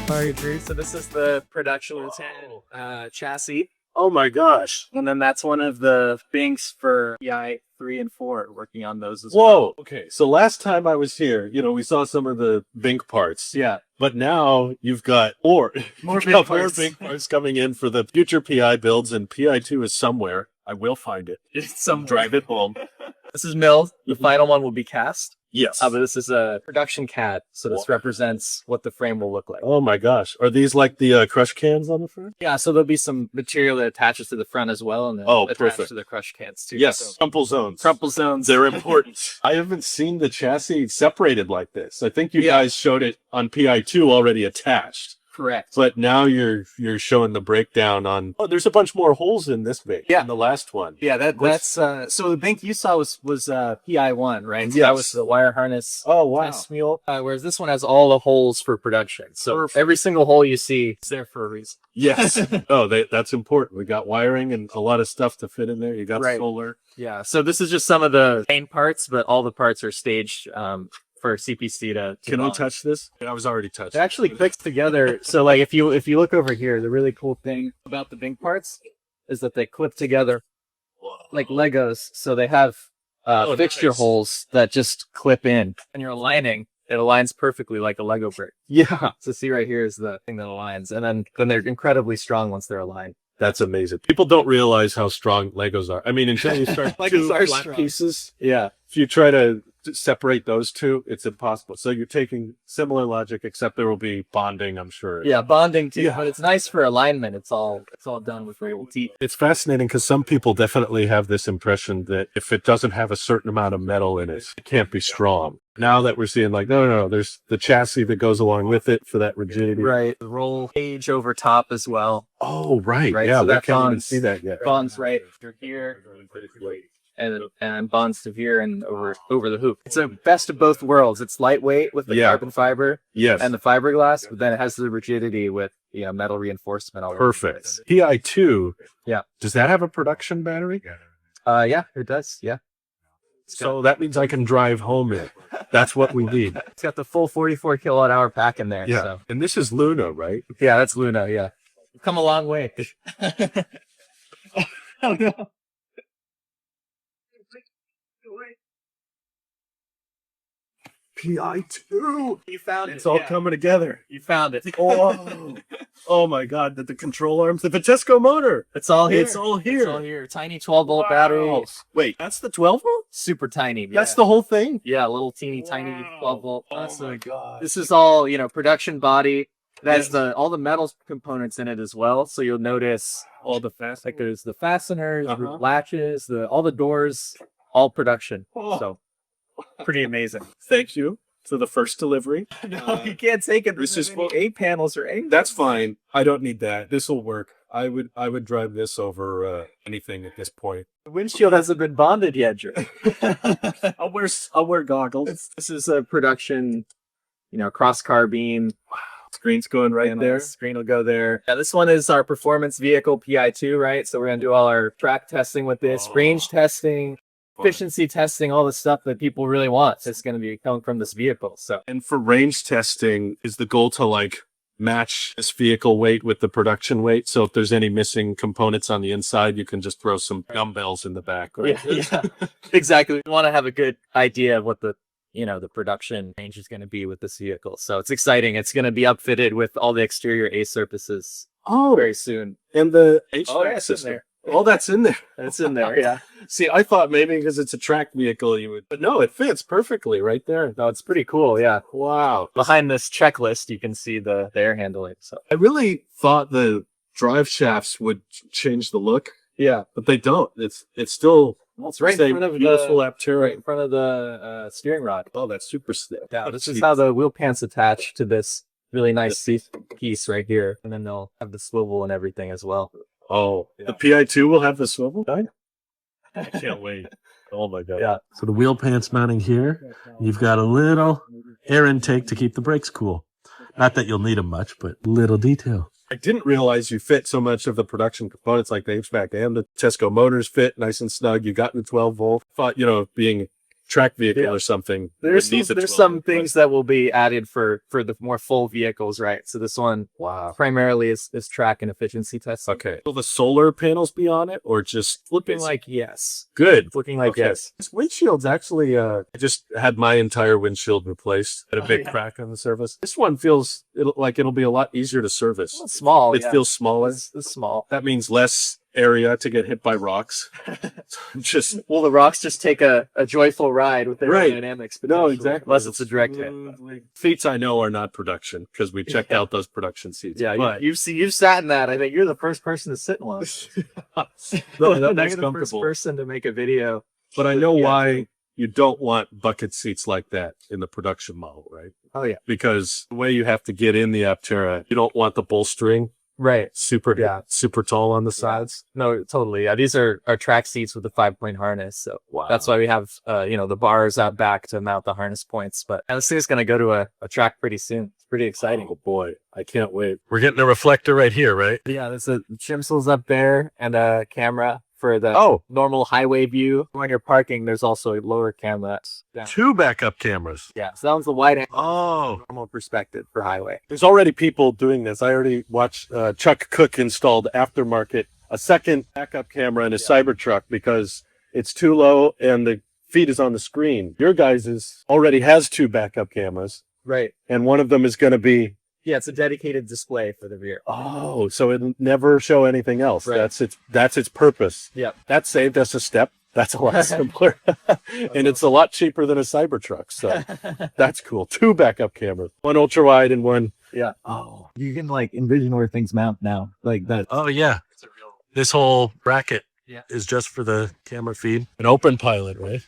PI3. So this is the production intent chassis. Oh my gosh. And then that's one of the binks for PI3 and 4, working on those as well. Whoa. Okay. So last time I was here, we saw some of the bink parts. Yeah. But now you've got more More bink parts. parts coming in for the future PI builds, and PI2 is somewhere. I will find it. It's some Drive it home. This is milled. The final one will be cast. Yes. But this is a production CAD, so this represents what the frame will look like. Oh my gosh. Are these like the crush cans on the front? Yeah, so there'll be some material that attaches to the front as well, and then attached to the crush cans too. Yes, So, crumple zones. crumple zones. They're important. I haven't seen the chassis separated like this. I think you guys showed it on PI2 already attached. Correct. But now you're showing the breakdown on. Oh, there's a bunch more holes in this bink. Yeah. In the last one. Yeah, that's so the bink you saw was PI1, right? So Yes. that was the wire harness. Oh wow. Test mule. Whereas this one has all the holes for production. So Perfect. every single hole you see is there for a reason. Yes. Oh, that's important. We got wiring and a lot of stuff to fit in there. You got solar. Yeah. So this is just some of the main parts, but all the parts are staged for CPC to Can I bond. touch this? I was already touched. It actually clicks together. So like if you look over here, the really cool thing about the bink parts is that they clip together like Legos. So they have fixture holes that just clip in. And you're aligning, it aligns perfectly like a Lego brick. Yeah. So see right here is the thing that aligns. And then they're incredibly strong once they're aligned. That's amazing. People don't realize how strong Legos are. I mean, until you start Legos two are flat strong. pieces, Yeah. if you try to separate those two, it's impossible. So you're taking similar logic, except there will be bonding, I'm sure. Yeah, bonding too. Yeah. But it's nice for alignment. It's all done with real teeth. It's fascinating because some people definitely have this impression that if it doesn't have a certain amount of metal in it, it can't be strong. Now that we're seeing like, no, there's the chassis that goes along with it for that rigidity. Right. The roll cage over top as well. Oh, right. Right, Yeah, so we that can't even bonds- see that yet. Bonds right over here. And bonds to here and over the hoop. It's a best of both worlds. It's lightweight with the carbon fiber Yes. and the fiberglass, but then it has the rigidity with metal reinforcement all over. Perfect. PI2. Yeah. Does that have a production battery? Yeah, it does. Yeah. So that means I can drive home in. That's what we need. It's got the full 44 kilowatt hour pack in there. Yeah. So. And this is Luna, right? Yeah, that's Luna. Yeah. We've come a long way. Oh no. PI2. You found it. It's all coming together. You found it. Oh my God. The control arms, the Vitesco motor. It's all here. It's all here. It's all here. Tiny 12-volt battery. Wait, that's the 12 volt? Super tiny. That's the whole thing? Yeah, little teeny tiny 12-volt. Oh my God. This is all, production body. It has all the metal components in it as well. So you'll notice all the fast. like there's the fasteners, latches, all the doors, all production. So pretty amazing. Thank you. So the first delivery. No, you can't take it. This is any 8 panels or 8. That's fine. I don't need that. This will work. I would drive this over anything at this point. The windshield hasn't been bonded yet, Drew. I'll wear goggles. This is a production, cross car beam. Screen's going right there. Screen will go there. Yeah, this one is our performance vehicle PI2, right? So we're gonna do all our track testing with this, range testing, efficiency testing, all the stuff that people really want. It's going to be coming from this vehicle. So, and for range testing, is the goal to like match this vehicle weight with the production weight? So if there's any missing components on the inside, you can just throw some dumbbells in the back. Right? yeah, exactly. We want to have a good idea of what the production range is going to be with this vehicle. So it's exciting. It's going to be upfitted with all the exterior A surfaces very soon. And the HVAC that's in system. there. All that's in there. It's in there, yeah. See, I thought maybe because it's a track vehicle you would, but no, it fits perfectly right there. No, it's pretty cool, yeah. Wow. Behind this checklist, you can see the air handling. So I really thought the drive shafts would change the look. yeah, But they don't. It's still it's right in front of beautiful aptera. right in front of the steering rod. Oh, that's super slick. Yeah, this is how the wheel pants attach to this really nice piece right here, and then they'll have the swivel and everything as well. Oh, the PI2 will have the swivel? I can't wait. Oh my God. Yeah. So the wheel pants mounting here, you've got a little air intake to keep the brakes cool. Not that you'll need them much, but little detail. I didn't realize you fit so much of the production components like the HVAC and the Tesco motors fit nice and snug. You got the 12 volt. Thought, being track vehicle Yeah. or something. There's it needs a there's 12, some but- things that will be added for the more full vehicles, right? So this one Wow. primarily is track and efficiency testing. Okay. Will the solar panels be on it or just Looking basic? like yes. Good. Looking like Okay. yes. This windshield's actually, I just had my entire windshield replaced. Had a big yeah. crack on the surface. This one feels like it'll be a lot easier to service. It's small. It yeah. feels smaller. It's small. That means less area to get hit by rocks. Just Well, the rocks just take a joyful ride with their Right. dynamics. no, exactly. Unless it's a direct hit. Seats I know are not production because we checked out those production seats. Yeah, but you've sat in that. I think you're the first person to sit in one. no, that You're was the first comfortable. person to make a video. But I know Yeah. why you don't want bucket seats like that in the production model, right? Oh yeah. Because the way you have to get in the Aptera, you don't want the bolstering Right. super tall on the sides. No, totally. Yeah, these are track seats with the 5-point harness. So Wow. that's why we have the bars out back to mount the harness points. But this thing's gonna go to a track pretty soon. It's pretty exciting. Oh boy, I can't wait. We're getting a reflector right here, right? Yeah, there's a chimsels up there and a camera for the Oh, normal highway view. When you're parking, there's also a lower camera that's down. 2 backup cameras. Yeah, so that one's the wide angle Oh, normal perspective for highway. there's already people doing this. I already watched Chuck Cook installed aftermarket a second backup camera in his Cybertruck because it's too low and the feed is on the screen. Your guys' already has 2 backup cameras, Right. and one of them is going to be Yeah, it's a dedicated display for the rear. oh, so it'll never show anything else. Right. That's its purpose. Yep. That saved us a step. That's a lot simpler, and it's a lot cheaper than a Cybertruck. So that's cool. 2 backup cameras, one ultra wide and one. Yeah. Oh, you can like envision where things mount now, like that. Oh yeah, this whole bracket is just for the camera feed. An open pilot, right?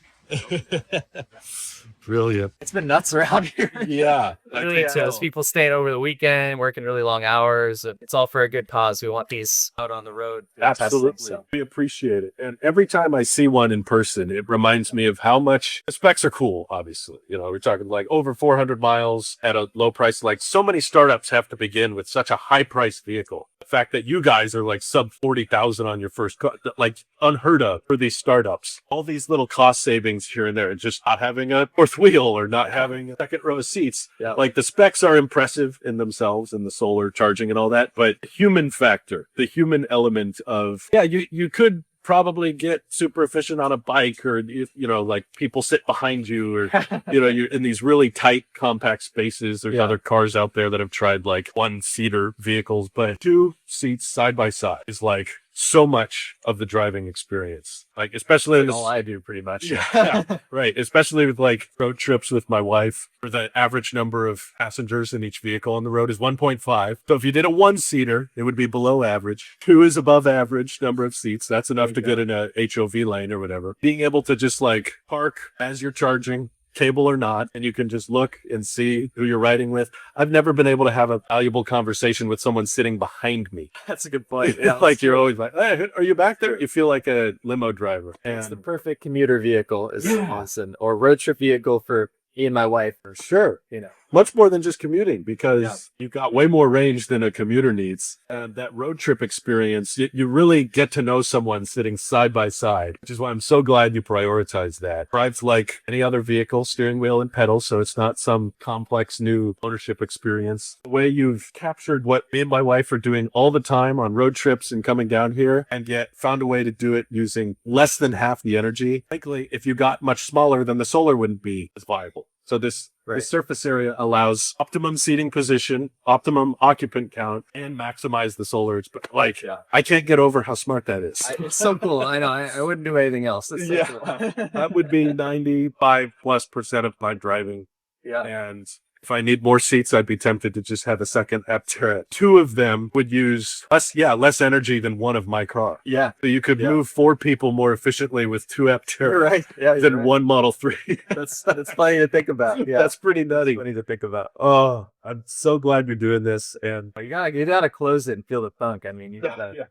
Brilliant. It's been nuts around here. Yeah. Really, it's people staying over the weekend, working really long hours. It's all for a good cause. We want these out on the road. Absolutely. testing, so. We appreciate it. And every time I see one in person, it reminds me of how much the specs are cool, obviously. You know, we're talking like over 400 miles at a low price. Like so many startups have to begin with such a high priced vehicle. The fact that you guys are like sub 40,000 on your first car, like unheard of for these startups. All these little cost savings here and there, and just not having a fourth wheel or not having a second row of seats. Yeah. Like the specs are impressive in themselves and the solar charging and all that, but the human factor, the human element of, yeah, you could probably get super efficient on a bike or, you know, like people sit behind you or, you know, you're in these really tight compact spaces. There's other cars out there that have tried like 1-seater vehicles, but 2 seats side by side is like so much of the driving experience. Like, especially in All I do pretty much. yeah, right. Especially with like road trips with my wife, where the average number of passengers in each vehicle on the road is 1.5. So if you did a 1-seater, it would be below average. 2 is above average number of seats. That's enough to get in a HOV lane or whatever. Being able to just like park as you're charging, cable or not, and you can just look and see who you're riding with. I've never been able to have a valuable conversation with someone sitting behind me. That's a good point. Like you're always like, hey, are you back there? You feel like a limo driver. It's the And perfect commuter vehicle, is awesome, or road trip vehicle for me and my wife. for sure. You know, Much more than just commuting because you've got way more range than a commuter needs. And that road trip experience, you really get to know someone sitting side by side, which is why I'm so glad you prioritize that. Drives like any other vehicle, steering wheel and pedals, so it's not some complex new ownership experience. The way you've captured what me and my wife are doing all the time on road trips and coming down here, and yet found a way to do it using less than half the energy. Likely, if you got much smaller, then the solar wouldn't be as viable. So this surface area allows optimum seating position, optimum occupant count, and maximize the solar. Like, I can't get over how smart that is. it's so cool. I know. I wouldn't do anything else. It's so cool. That would be 95+% of my driving. Yeah. And if I need more seats, I'd be tempted to just have a second Aptera. 2 of them would use less energy than one of my car. Yeah. So you could move 4 people more efficiently with 2 Aptera You're right. Yeah. You're than right. one Model 3. That's funny to think about. Yeah. That's pretty nutty. funny to think about. Oh, I'm so glad you're doing this. And You gotta close it and feel the funk. I mean, you gotta.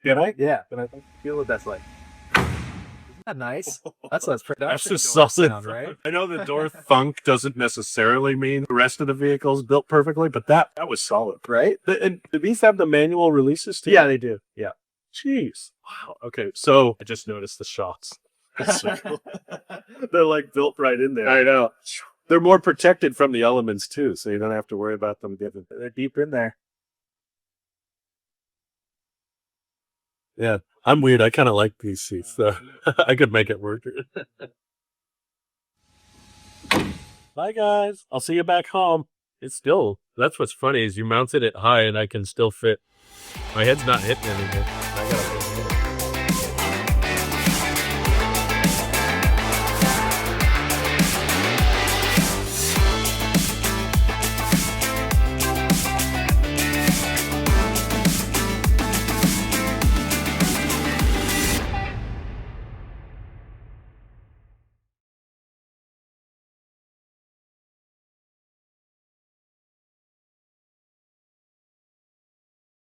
can I? Yeah. But I feel what that's like. Isn't that nice? That's production. That's just door solid, sound, right? I know the door funk doesn't necessarily mean the rest of the vehicle is built perfectly, but that was solid. Right? And do these have the manual releases too? Yeah, they do. Yeah. Jeez. Wow. Okay. So I just noticed the shots. That's so cool. They're like built right in there. I know. They're more protected from the elements too, so you don't have to worry about them getting. They're deep in there. Yeah, I'm weird. I kind of like these seats, so I could make it work. Bye, guys. I'll see you back home. It's still, that's what's funny is you mounted it high and I can still fit. My head's not hitting anything. I gotta